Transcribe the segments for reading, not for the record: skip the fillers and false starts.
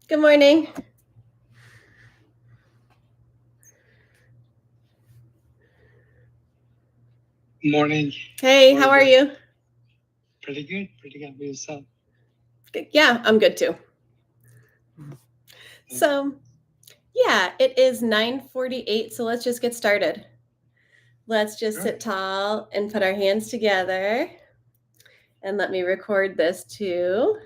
Good morning. Morning. Hey, how are you? Pretty good. Pretty good. With yourself? Yeah, I'm good too. So, yeah, it is 9:48, so let's just get started. Let's just sit tall and put our hands together. And let me record this too.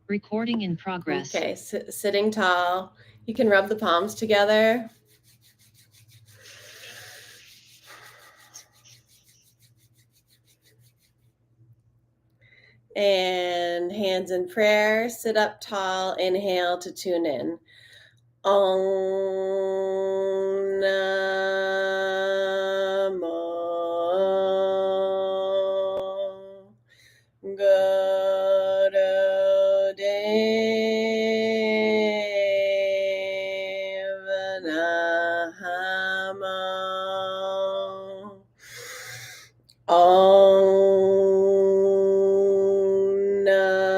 Recording in progress. Okay, sitting tall. You can rub the palms together. And hands in prayer. Sit up tall. Inhale to tune in. Om Namo Gurudeva Namo. Om Namo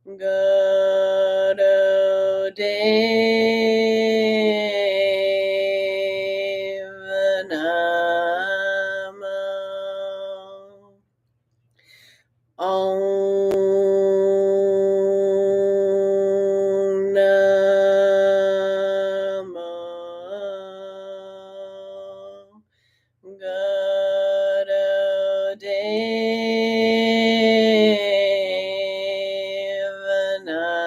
Gurudeva Namo. Om Namo Gurudeva Namo.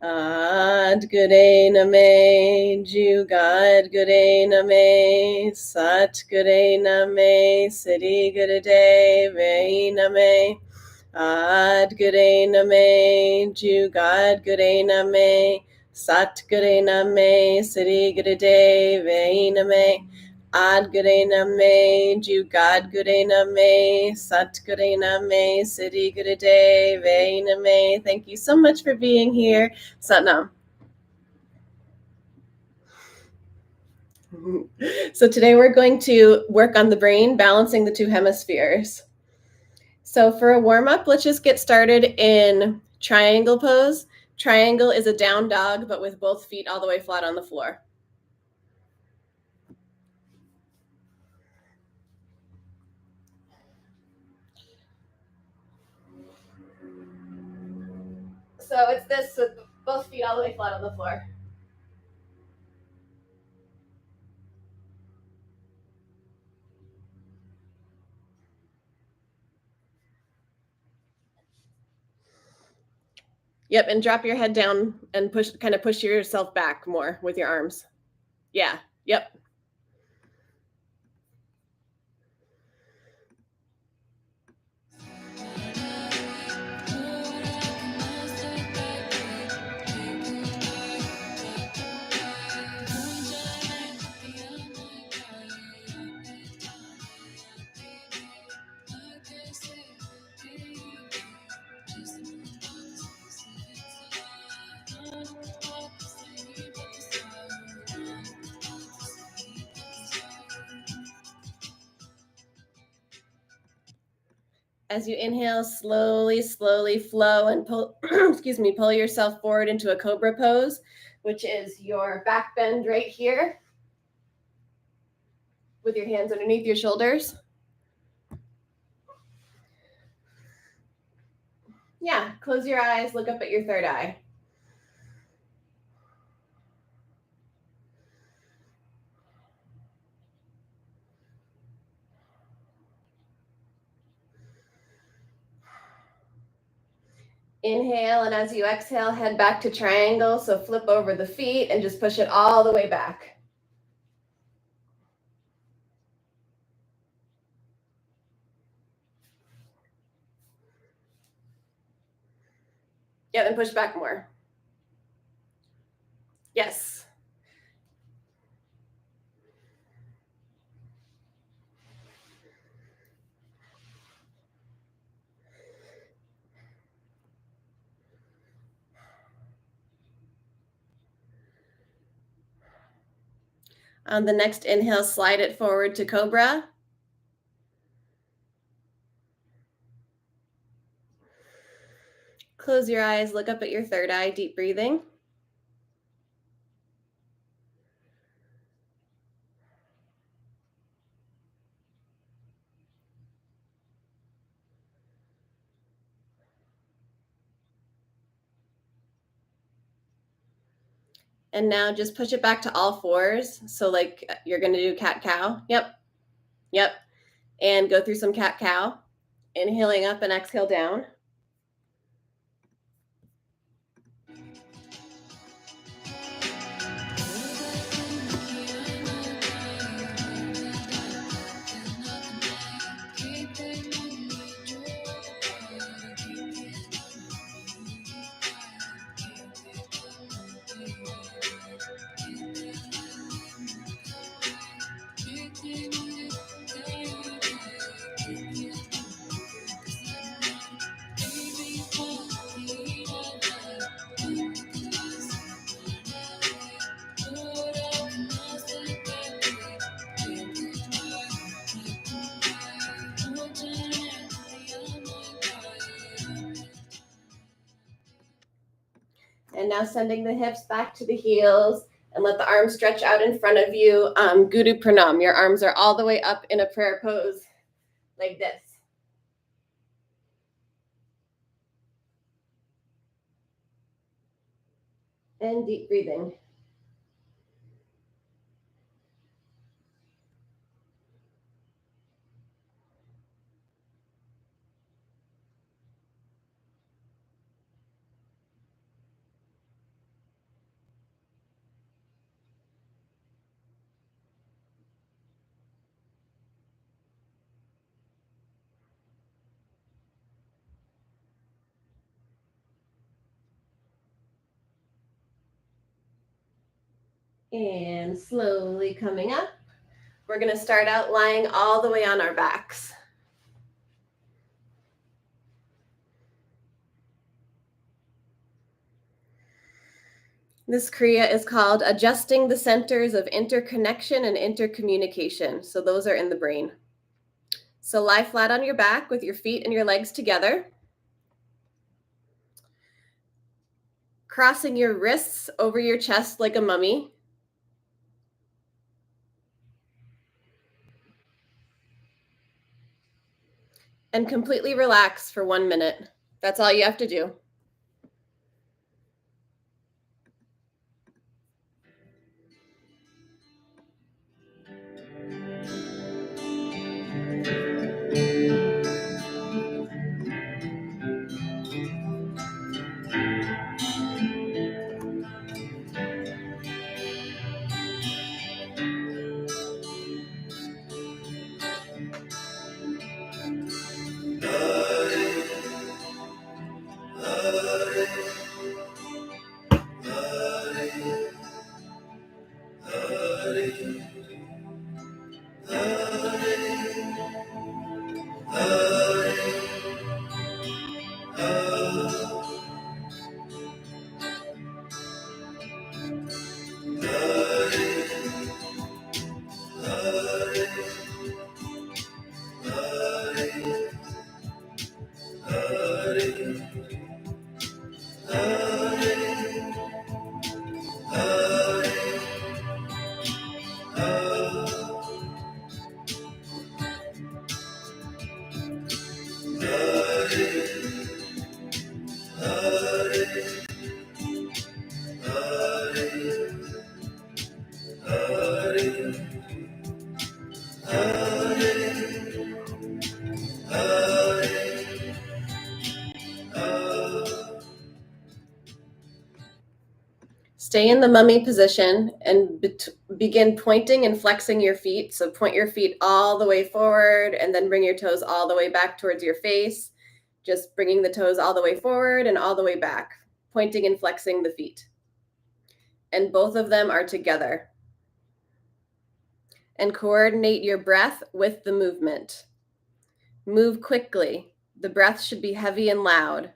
Ad Gure Name, Jugad Gure Name, Sat Gure Name, Siddhi Gurudev Name. Ad Gure Name, Jugad Gure Name, Sat Gure Name, Siddhi Gurudev Name. Ad Gure Name, Jugad Gure Name, Sat Gure Name, Siddhi Gurudev Name. Thank you so much for being here. Satnam. So today we're going to work on the brain, balancing the two hemispheres. So for a warm-up, let's just get started in triangle pose. Triangle is a down dog, but with both feet all the way flat on the floor. So it's this with both feet all the way flat on the floor. Yep, and drop your head down and kind of push yourself back more with your arms. Yeah, yep. As you inhale, slowly flow and pull, pull yourself forward into a cobra pose, which is your back bend right here with your hands underneath your shoulders. Yeah, close your eyes, look up at your third eye. Inhale, and as you exhale, head back to triangle. So flip over the feet and just push it all the way back. Yeah, and push back more. Yes. On the next inhale, slide it forward to cobra. Close your eyes, look up at your third eye, deep breathing. And now just push it back to all fours. So like you're going to do cat-cow. Yep. And go through some cat-cow. Inhaling up and exhale down. And now sending the hips back to the heels and let the arms stretch out in front of you. Guru Pranam. Your arms are all the way up in a prayer pose like this. And deep breathing. And slowly coming up. We're going to start out lying all the way on our backs. This kriya is called adjusting the centers of interconnection and intercommunication. So those are in the brain. So lie flat on your back with your feet and your legs together. Crossing your wrists over your chest like a mummy. And completely relax for 1 minute. That's all you have to do. Stay in the mummy position and begin pointing and flexing your feet. So point your feet all the way forward and then bring your toes all the way back towards your face. Just bringing the toes all the way forward and all the way back, pointing and flexing the feet. And both of them are together. And coordinate your breath with the movement. Move quickly. The breath should be heavy and loud.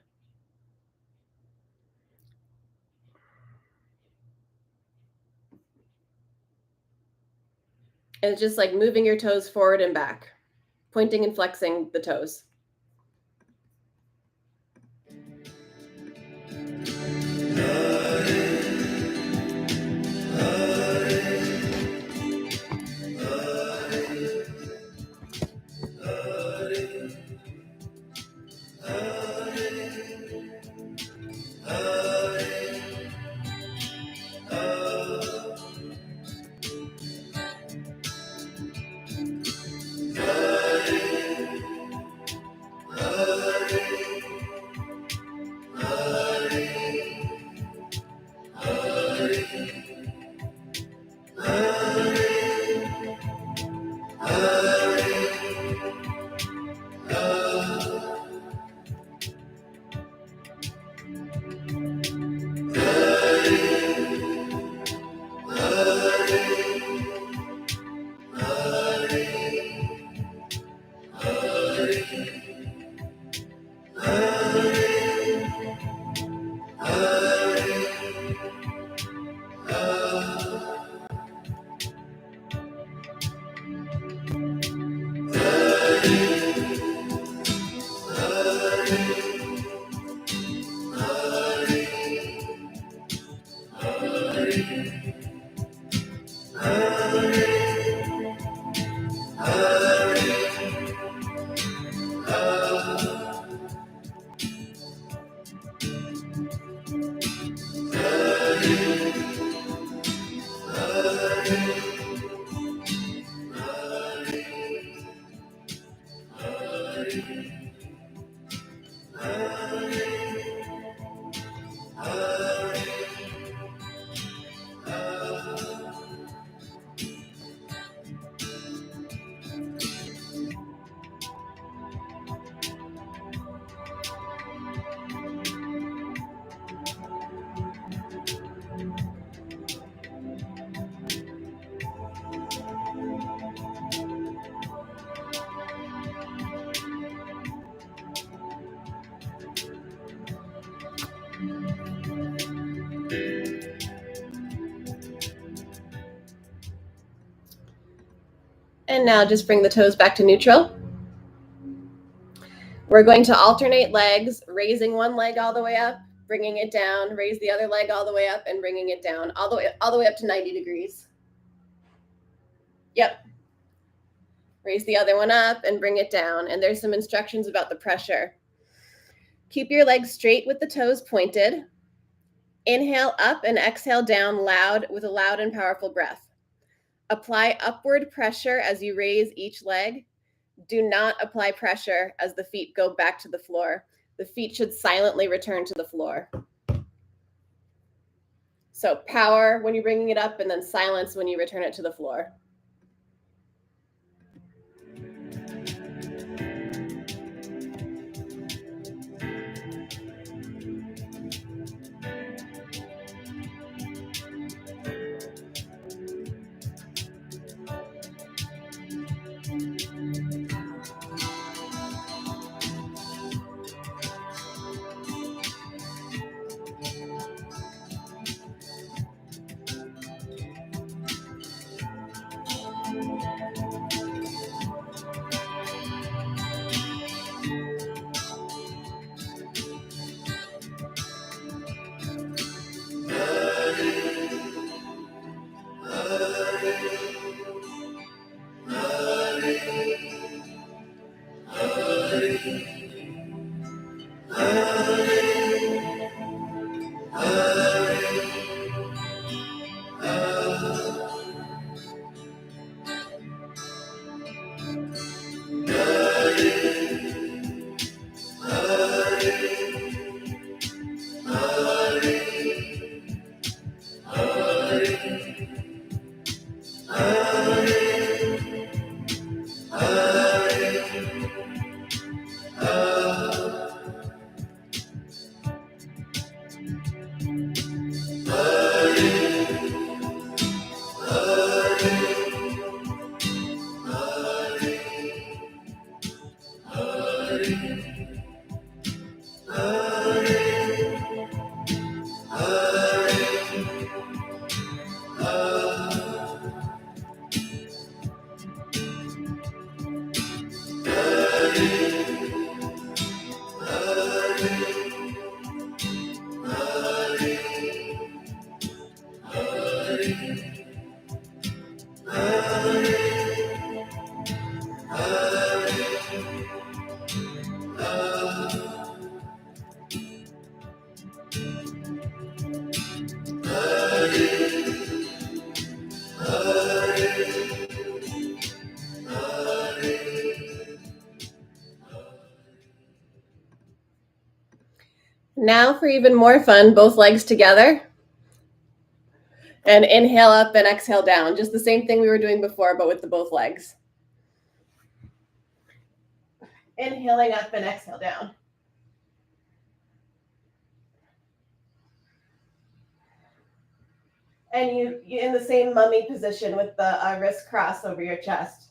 And it's just like moving your toes forward and back, pointing and flexing the toes. And now just bring the toes back to neutral. We're going to alternate legs, raising one leg all the way up, bringing it down, raise the other leg all the way up and bringing it down, all the way up to 90 degrees. Yep. Raise the other one up and bring it down. And there's some instructions about the pressure. Keep your legs straight with the toes pointed. Inhale up and exhale down with a loud and powerful breath. Apply upward pressure as you raise each leg. Do not apply pressure as the feet go back to the floor. The feet should silently return to the floor. So power when you're bringing it up and then silence when you return it to the floor. Now for even more fun, both legs together. And inhale up and exhale down. Just the same thing we were doing before, but with the both legs. Inhaling up and exhale down. And you in the same mummy position with the wrist crossed over your chest.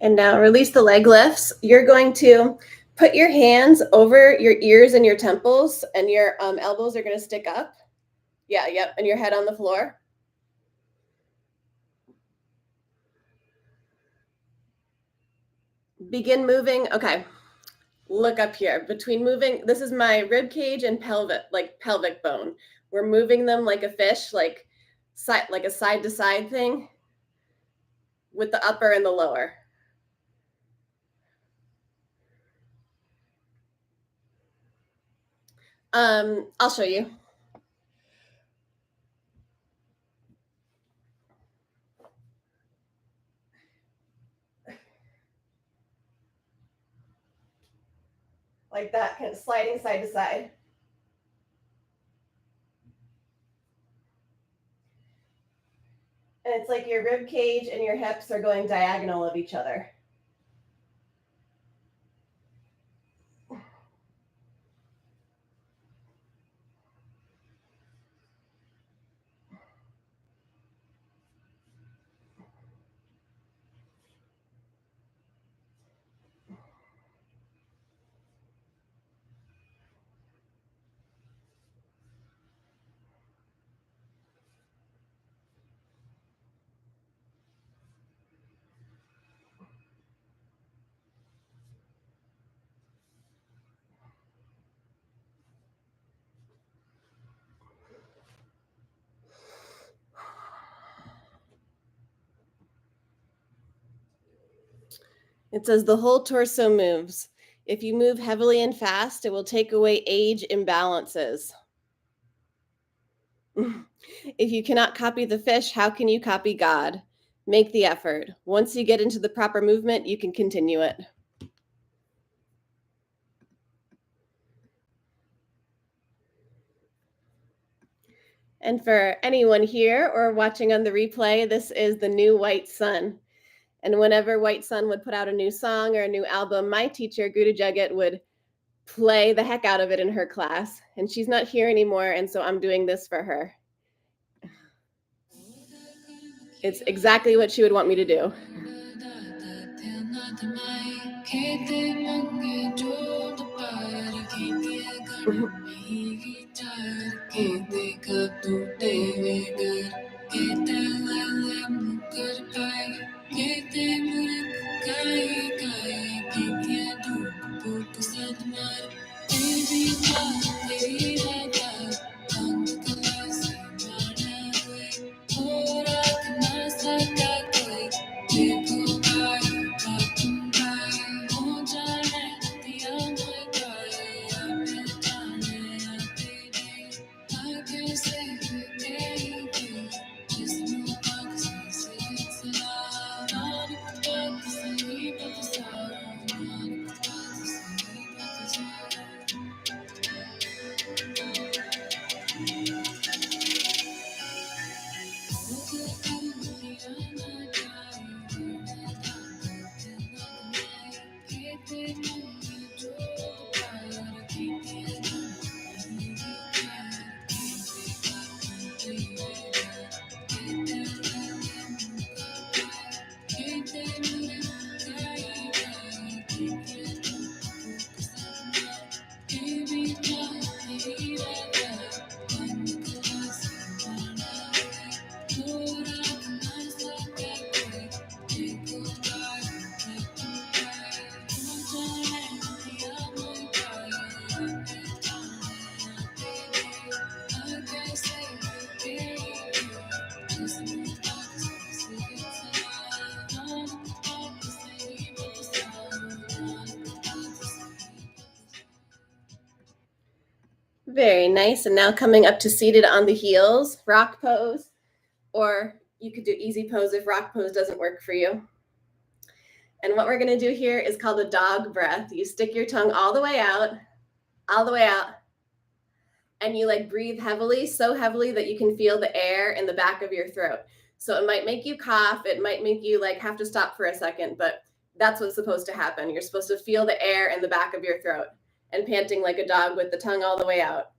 And now release the leg lifts. You're going to put your hands over your ears and your temples, and your elbows are going to stick up. Yeah, yep. And your head on the floor. Begin moving. Okay. Look up here. Between moving, this is my rib cage and pelvic bone. We're moving them like a fish, like a side to side thing with the upper and the lower. I'll show you. Like that, kind of sliding side to side. And it's like your rib cage and your hips are going diagonal of each other. It says the whole torso moves. If you move heavily and fast, it will take away age imbalances. If you cannot copy the fish, how can you copy God? Make the effort. Once you get into the proper movement, you can continue it. And for anyone here or watching on the replay, this is the new White Sun. And whenever White Sun would put out a new song or a new album, my teacher, Guru Jagat, would play the heck out of it in her class. And she's not here anymore, and so I'm doing this for her. It's exactly what she would want me to do. Very nice. And now coming up to seated on the heels, rock pose, or you could do easy pose if rock pose doesn't work for you. And what we're going to do here is called a dog breath. You stick your tongue all the way out, and you like breathe heavily, so heavily that you can feel the air in the back of your throat. So it might make you cough, it might make you like have to stop for a second, but that's what's supposed to happen. You're supposed to feel the air in the back of your throat and panting like a dog with the tongue all the way out.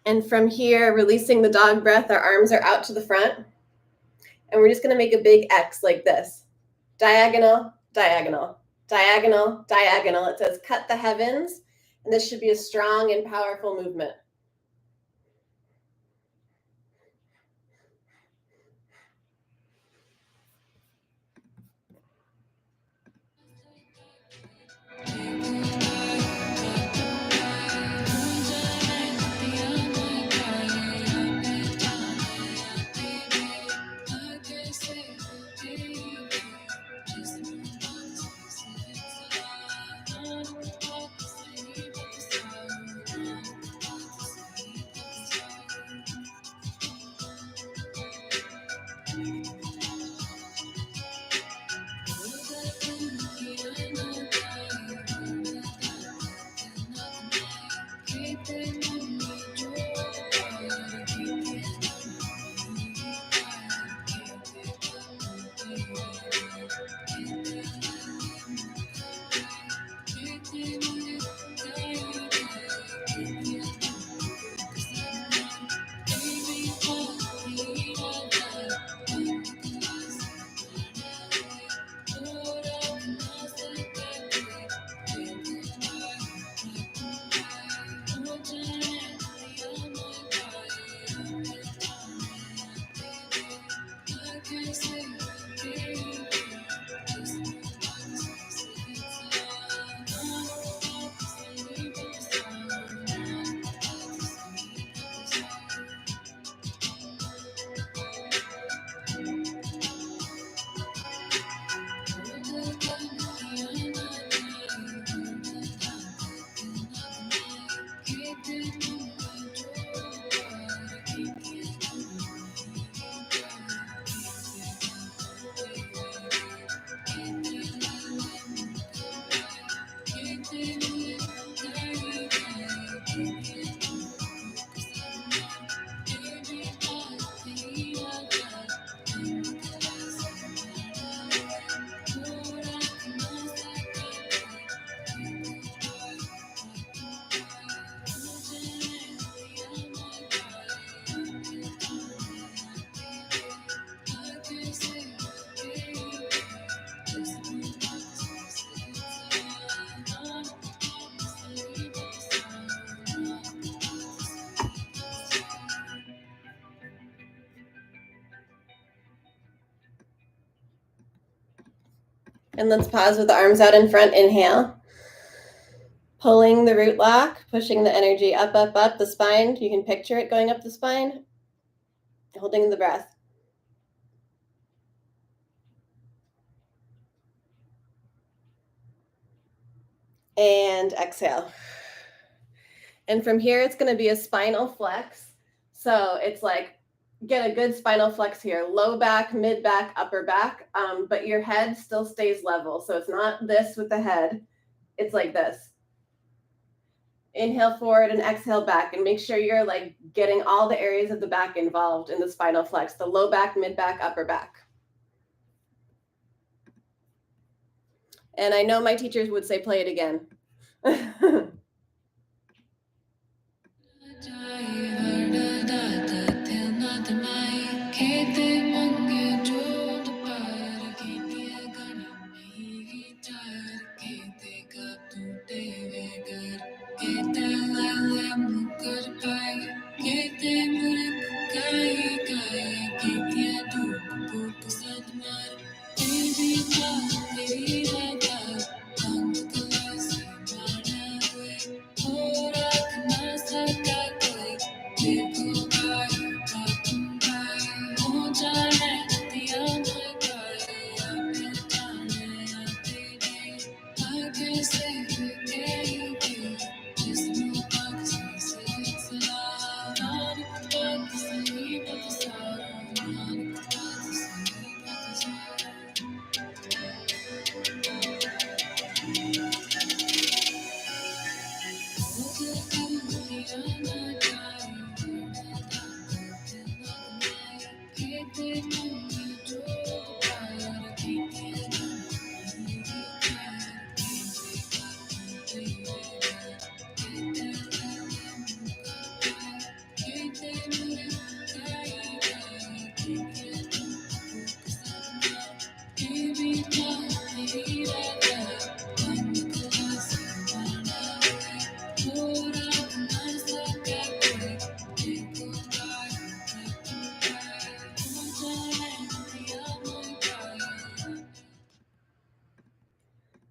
And from here, releasing the dog breath, our arms are out to the front. And we're just going to make a big X like this. Diagonal, diagonal, diagonal, diagonal. It says cut the heavens. And this should be a strong and powerful movement. And let's pause with the arms out in front. Inhale. Pulling the root lock, pushing the energy up the spine. You can picture it going up the spine. Holding the breath. And exhale. And from here, it's going to be a spinal flex. So it's like, get a good spinal flex here. Low back, mid back, upper back. But your head still stays level. So it's not this with the head. It's like this. Inhale forward and exhale back. And make sure you're like getting all the areas of the back involved in the spinal flex. The low back, mid back, upper back. And I know my teachers would say, play it again.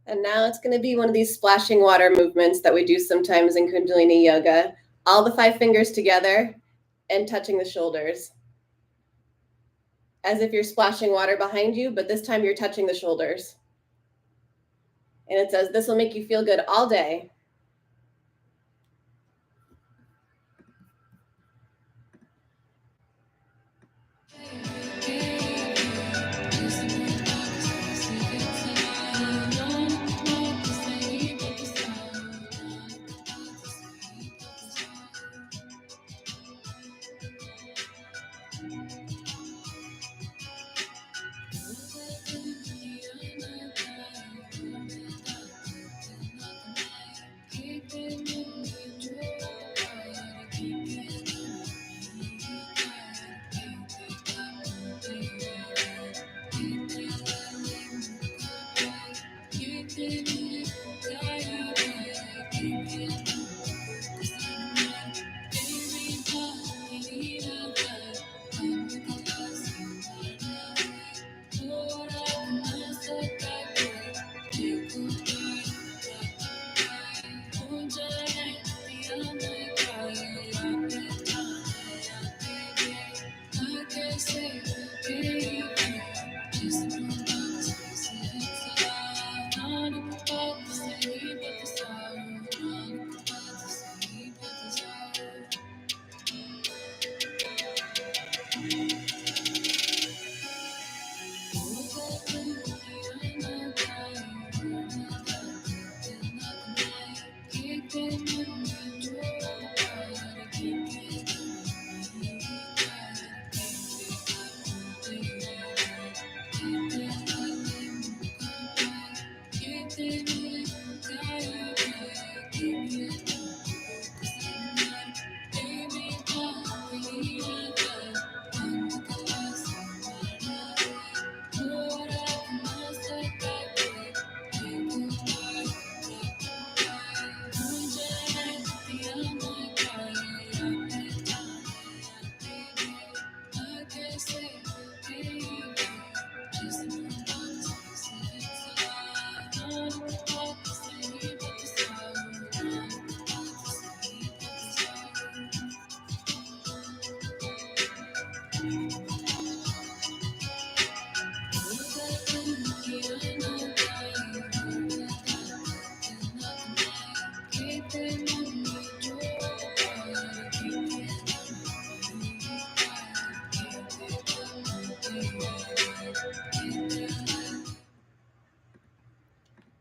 And now it's going to be one of these splashing water movements that we do sometimes in Kundalini Yoga. All the 5 fingers together and touching the shoulders. As if you're splashing water behind you, but this time you're touching the shoulders. And it says, this will make you feel good all day.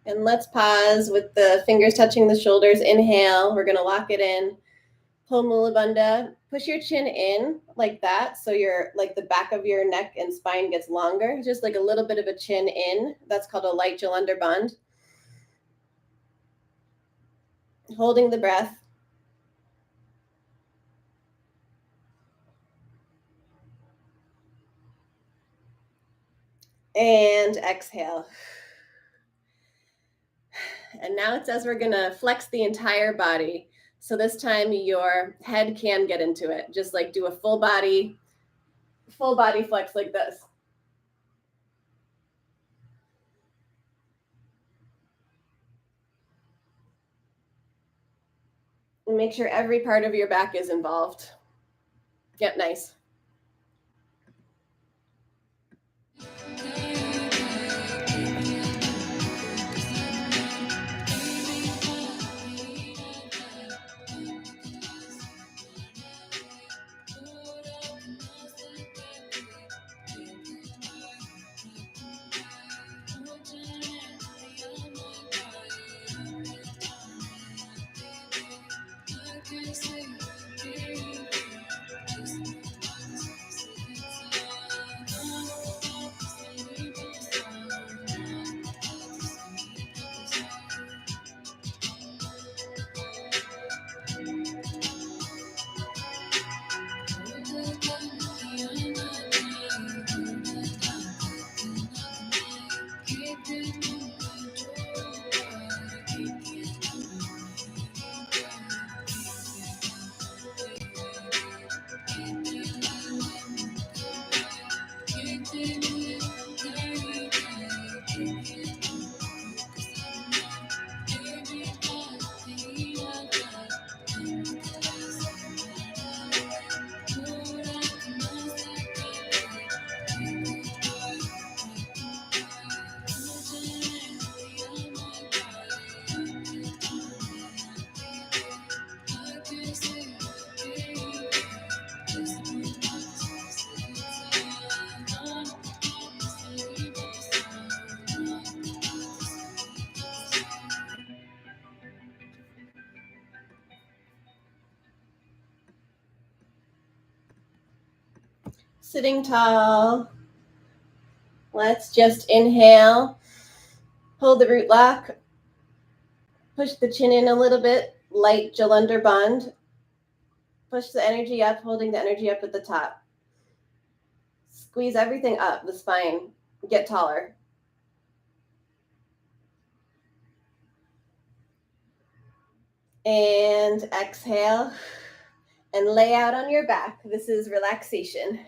And let's pause with the fingers touching the shoulders. Inhale, we're going to lock it in. Pull Mula Bandha. Push your chin in like that, so your like the back of your neck and spine gets longer, just like a little bit of a chin in. That's called a light Jalandhar Bandh. Holding the breath. And exhale. And now it says we're going to flex the entire body. So this time your head can get into it. Just like do a full body flex like this. And make sure every part of your back is involved. Get nice. Sitting tall. Let's just inhale. Hold the root lock. Push the chin in a little bit. Light Jalandhar Bandh. Push the energy up, holding the energy up at the top. Squeeze everything up, the spine. Get taller. And exhale. And lay out on your back. This is relaxation.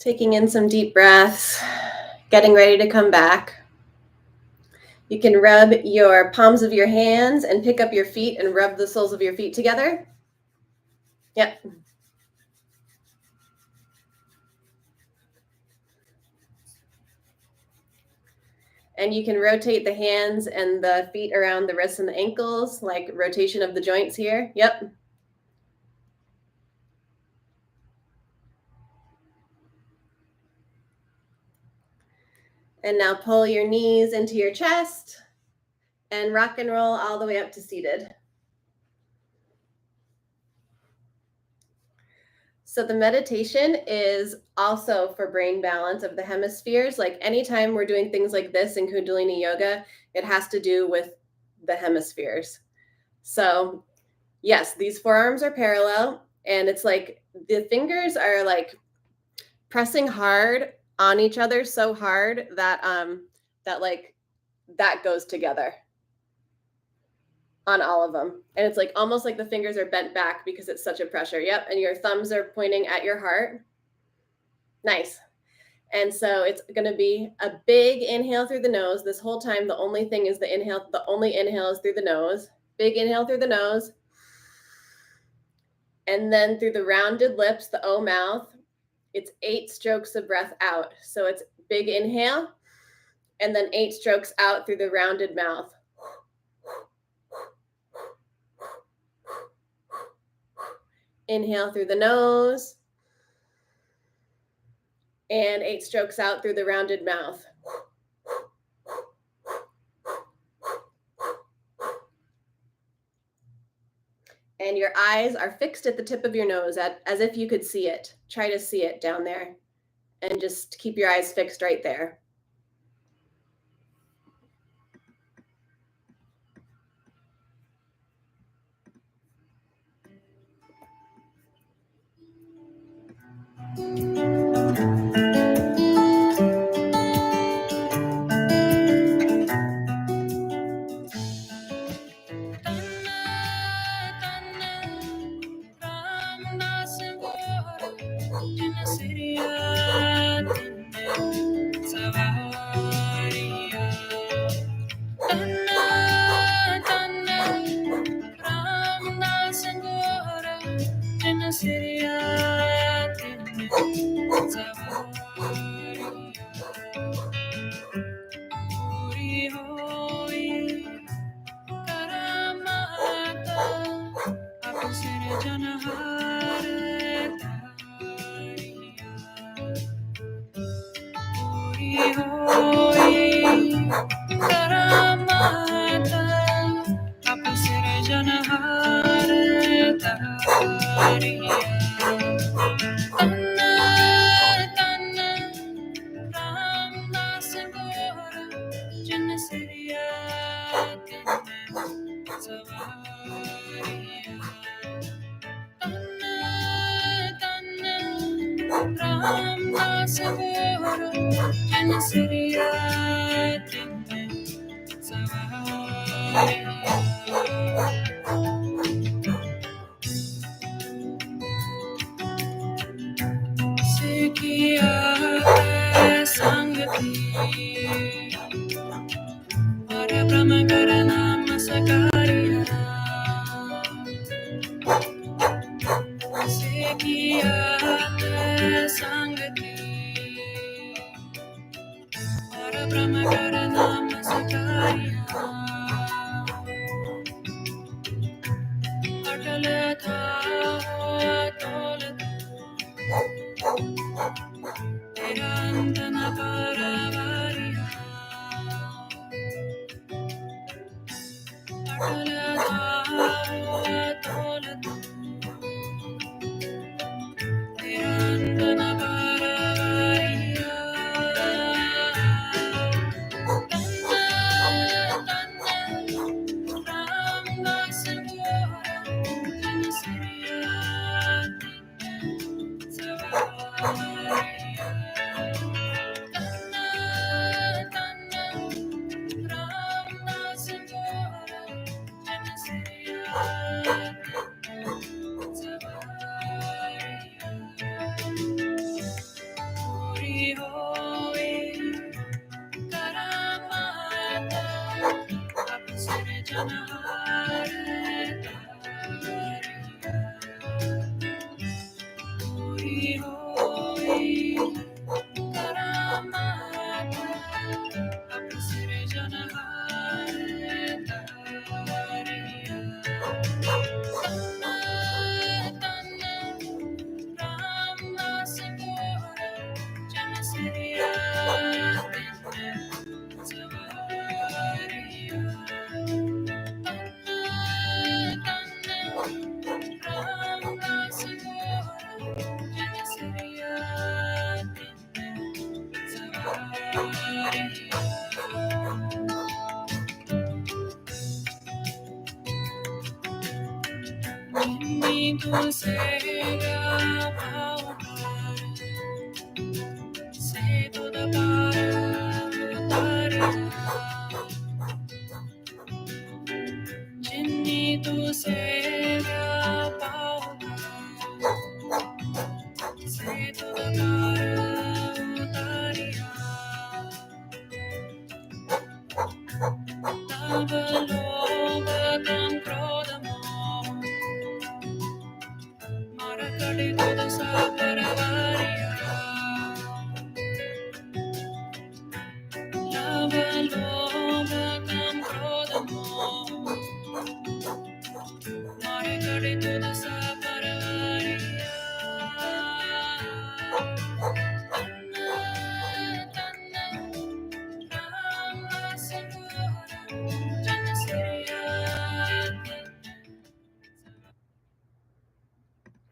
Taking in some deep breaths, getting ready to come back. You can rub your palms of your hands and pick up your feet and rub the soles of your feet together. Yep. And you can rotate the hands and the feet around the wrists and the ankles, like rotation of the joints here. Yep. And now pull your knees into your chest and rock and roll all the way up to seated. So the meditation is also for brain balance of the hemispheres. Like anytime we're doing things like this in Kundalini Yoga, it has to do with the hemispheres. So yes, these forearms are parallel, and it's like the fingers are like pressing hard on each other so hard that that goes together on all of them. And it's like almost like the fingers are bent back because it's such a pressure. Yep. And your thumbs are pointing at your heart. Nice. And so it's going to be a big inhale through the nose. This whole time, the only thing is the inhale. The only inhale is through the nose. Big inhale through the nose. And then through the rounded lips, the O mouth, it's 8 strokes of breath out. So it's big inhale and then 8 strokes out through the rounded mouth. Inhale through the nose and 8 strokes out through the rounded mouth. And your eyes are fixed at the tip of your nose as if you could see it. Try to see it down there and just keep your eyes fixed right there.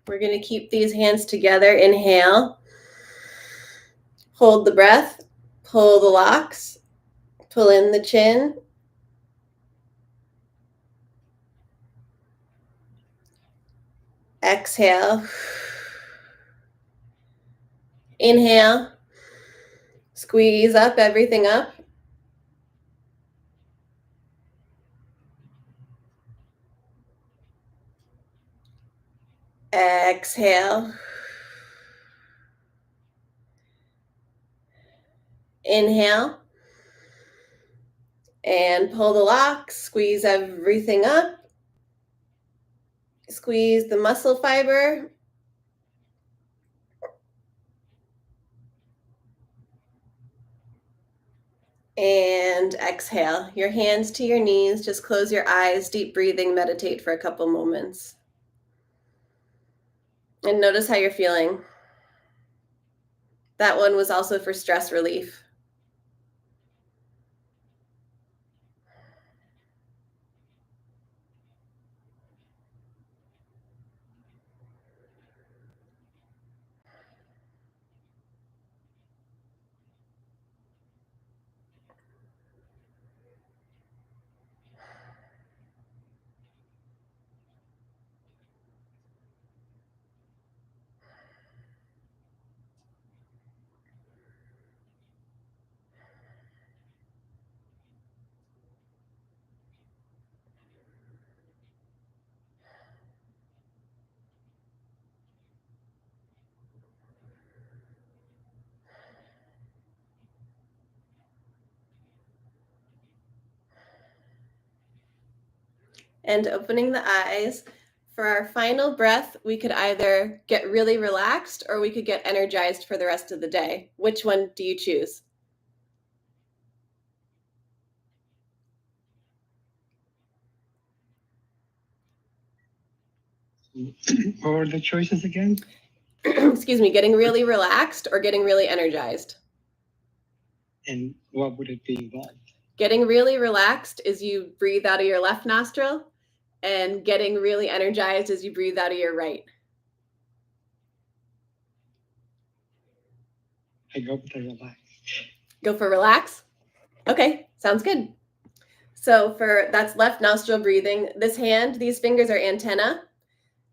We're going to keep these hands together. Inhale. Hold the breath. Pull the locks. Pull in the chin. Exhale. Inhale. Squeeze up, everything up. Exhale. Inhale. And pull the locks. Squeeze everything up. Squeeze the muscle fiber. And exhale. Your hands to your knees. Just close your eyes. Deep breathing. Meditate for a couple moments. And notice how you're feeling. That one was also for stress relief. And opening the eyes. For our final breath, we could either get really relaxed or we could get energized for the rest of the day. Which one do you choose? What were the choices again? Excuse me, getting really relaxed or getting really energized? And what would it be involved? Getting really relaxed is you breathe out of your left nostril, and getting really energized is you breathe out of your right. I go with the relax. Go for relax? Okay, sounds good. So that's left nostril breathing. This hand, these fingers are antenna.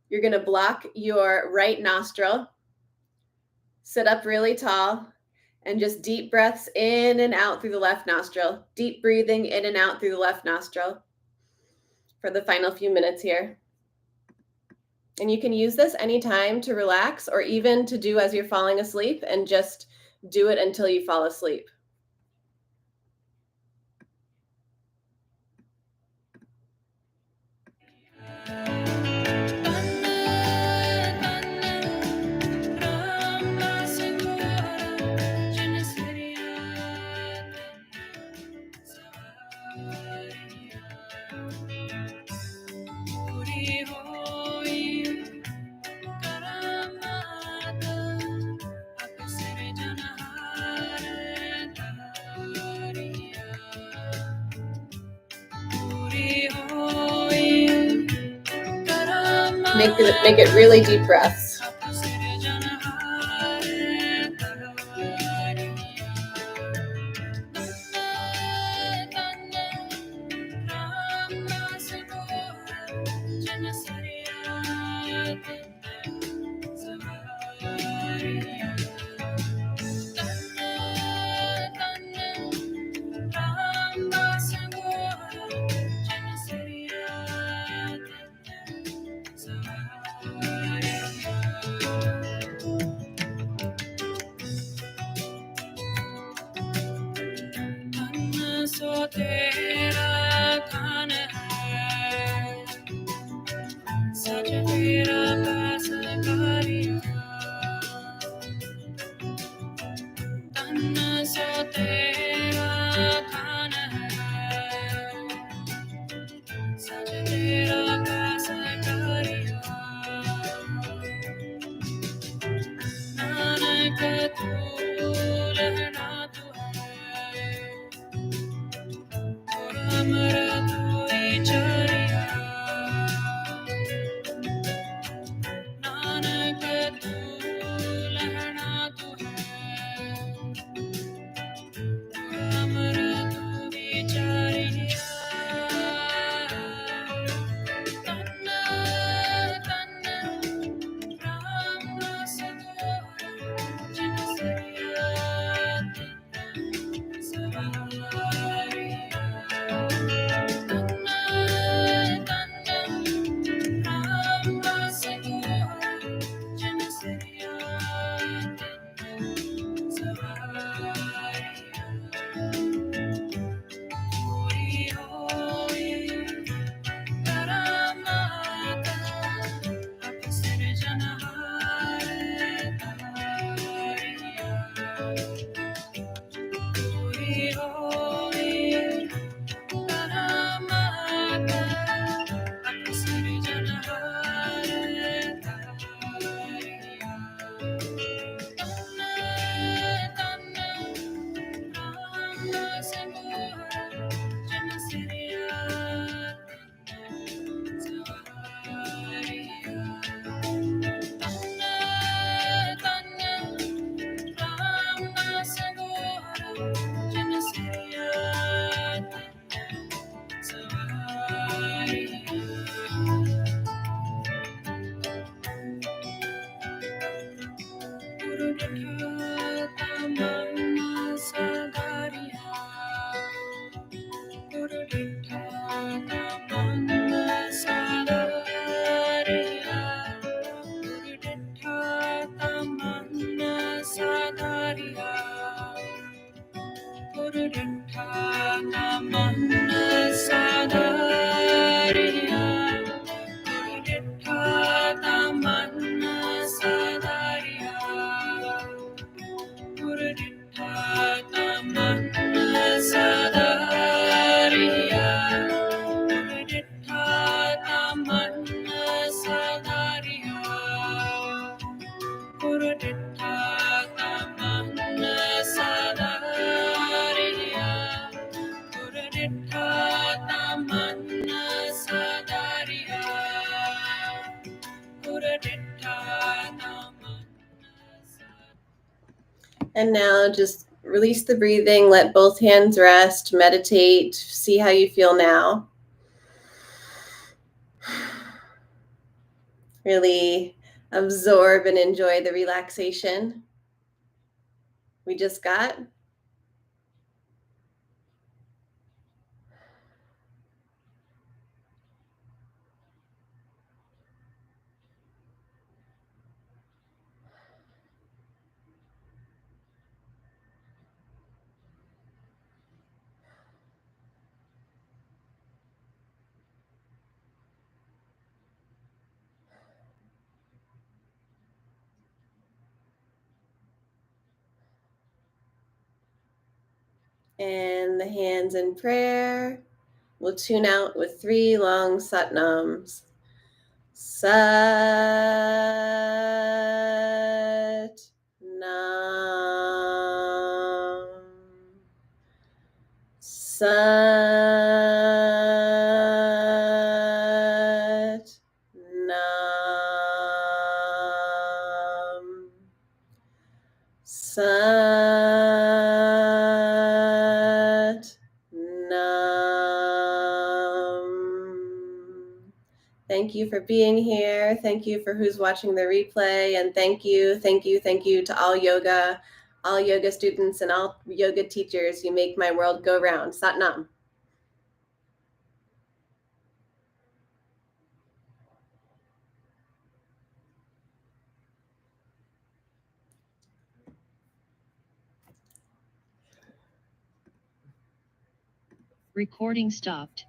You're going to block your right nostril. Sit up really tall and just deep breaths in and out through the left nostril. Deep breathing in and out through the left nostril for the final few minutes here. And you can use this anytime to relax or even to do as you're falling asleep, and just do it until you fall asleep. Make it really deep breaths. And now just release the breathing, let both hands rest, meditate, see how you feel now. Really absorb and enjoy the relaxation we just got. And the hands in prayer. We'll tune out with 3 long satnams. Sat Nam. Sat Nam. Sat Nam. Thank you for being here. Thank you for who's watching the replay. And thank you to all yoga students and all yoga teachers. You make my world go round. Sat Nam. Recording stopped.